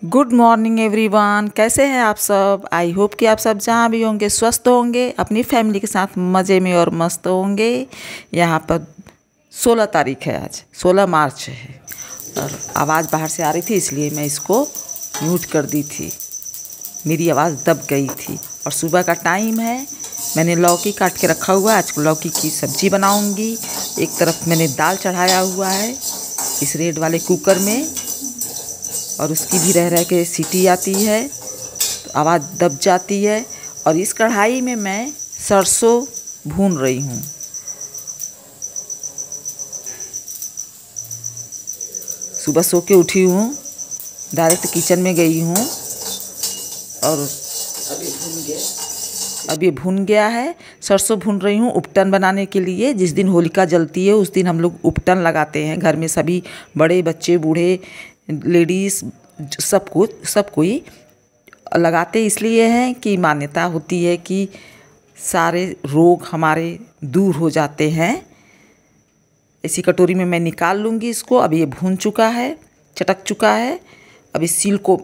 Good morning everyone, कैसे हैं आप सब। आई होप कि आप सब जहाँ भी होंगे स्वस्थ होंगे, अपनी फैमिली के साथ मज़े में और मस्त होंगे। यहाँ पर 16 तारीख है, आज 16 मार्च है और आवाज़ बाहर से आ रही थी इसलिए मैं इसको म्यूट कर दी थी। मेरी आवाज़ दब गई थी और सुबह का टाइम है। मैंने लौकी काट के रखा हुआ है, आज लौकी की सब्ज़ी बनाऊंगी। एक तरफ मैंने दाल चढ़ाया हुआ है इस रेड वाले कुकर में और उसकी भी रह के सीटी आती है तो आवाज़ दब जाती है। और इस कढ़ाई में मैं सरसों भून रही हूँ। सुबह सो के उठी हूँ, डायरेक्ट किचन में गई हूँ और अब ये भुन गया है। सरसों भून रही हूँ उपटन बनाने के लिए। जिस दिन होलिका जलती है उस दिन हम लोग उपटन लगाते हैं घर में, सभी बड़े बच्चे बूढ़े लेडीज़ सब कोई लगाते इसलिए हैं कि मान्यता होती है कि सारे रोग हमारे दूर हो जाते हैं। इसी कटोरी में मैं निकाल लूँगी इसको। अब ये भून चुका है, चटक चुका है। अब इस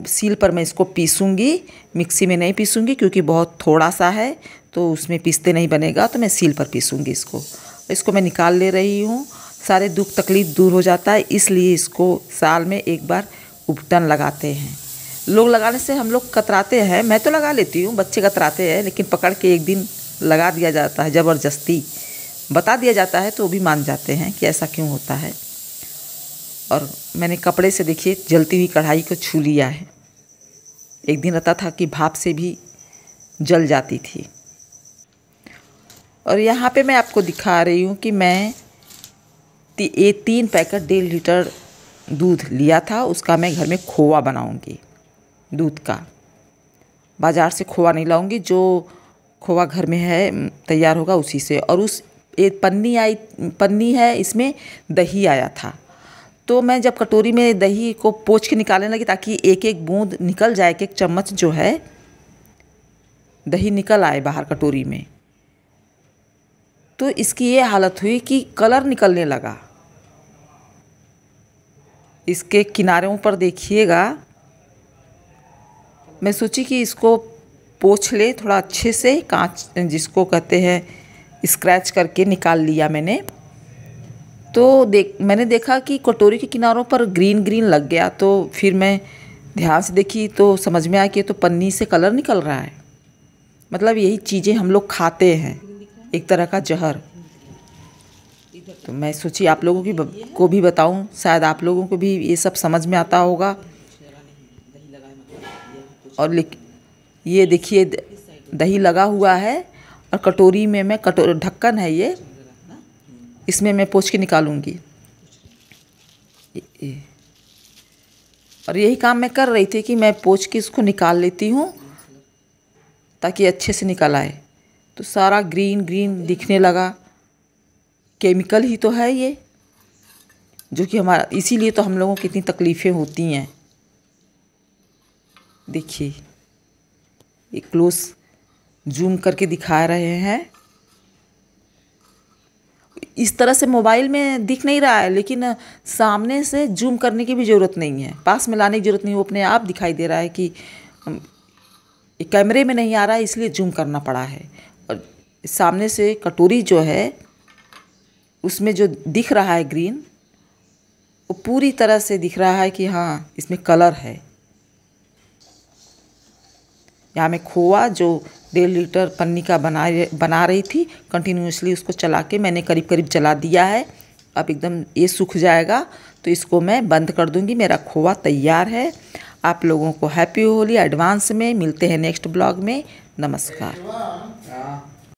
सील पर मैं इसको पीसूँगी, मिक्सी में नहीं पीसूँगी क्योंकि बहुत थोड़ा सा है तो उसमें पीसते नहीं बनेगा, तो मैं सील पर पीसूँगी इसको मैं निकाल ले रही हूँ। सारे दुख तकलीफ़ दूर हो जाता है, इसलिए इसको साल में एक बार उपटन लगाते हैं। लोग लगाने से हम लोग कतराते हैं, मैं तो लगा लेती हूँ, बच्चे कतराते हैं, लेकिन पकड़ के एक दिन लगा दिया जाता है, ज़बरदस्ती बता दिया जाता है तो वो भी मान जाते हैं कि ऐसा क्यों होता है। और मैंने कपड़े से देखिए जलती हुई कढ़ाई को छू लिया है। एक दिन रहता था कि भाप से भी जल जाती थी। और यहाँ पे मैं आपको दिखा रही हूँ कि मैं 3 पैकेट 1.5 लीटर दूध लिया था, उसका मैं घर में खोवा बनाऊंगी। दूध का बाज़ार से खोवा नहीं लाऊंगी, जो खोवा घर में है तैयार होगा उसी से। और उस एक पन्नी है, इसमें दही आया था। तो मैं जब कटोरी में दही को पोंछ के निकालने लगी ताकि एक एक बूंद निकल जाए, एक चम्मच जो है दही निकल आए बाहर कटोरी में, तो इसकी ये हालत हुई कि कलर निकलने लगा। इसके किनारों पर देखिएगा। मैं सोची कि इसको पोंछ ले थोड़ा अच्छे से, कांच जिसको कहते हैं स्क्रैच करके निकाल लिया मैंने। तो मैंने देखा कि कटोरी के किनारों पर ग्रीन ग्रीन लग गया। तो फिर मैं ध्यान से देखी तो समझ में आया कि तो पन्नी से कलर निकल रहा है। मतलब यही चीज़ें हम लोग खाते हैं, एक तरह का जहर। तो मैं सोची आप लोगों को भी बताऊं, शायद आप लोगों को भी ये सब समझ में आता होगा। और ये देखिए दही लगा हुआ है और कटोरी में मैं ढक्कन है ये, इसमें मैं पोंछ के निकालूंगी। और यही काम मैं कर रही थी कि मैं पोंछ के इसको निकाल लेती हूँ ताकि अच्छे से निकल आए। तो सारा ग्रीन ग्रीन दिखने लगा। केमिकल ही तो है ये, जो कि हमारा, इसीलिए तो हम लोगों को कितनी तकलीफ़ें होती हैं। देखिए ये क्लोज जूम करके दिखा रहे हैं। इस तरह से मोबाइल में दिख नहीं रहा है, लेकिन सामने से जूम करने की भी ज़रूरत नहीं है, पास में लाने की ज़रूरत नहीं है, वो अपने आप दिखाई दे रहा है कि कैमरे में नहीं आ रहा है, इसलिए जूम करना पड़ा है। और सामने से कटोरी जो है उसमें जो दिख रहा है ग्रीन, वो पूरी तरह से दिख रहा है कि हाँ इसमें कलर है। यहाँ मैं खोआ जो 1.5 लीटर पन्नी का बना रही थी, कंटिन्यूसली उसको चला के मैंने करीब करीब जला दिया है। अब एकदम ये सूख जाएगा तो इसको मैं बंद कर दूंगी। मेरा खोआ तैयार है। आप लोगों को हैप्पी होली एडवांस में। मिलते हैं नेक्स्ट ब्लॉग में। नमस्कार।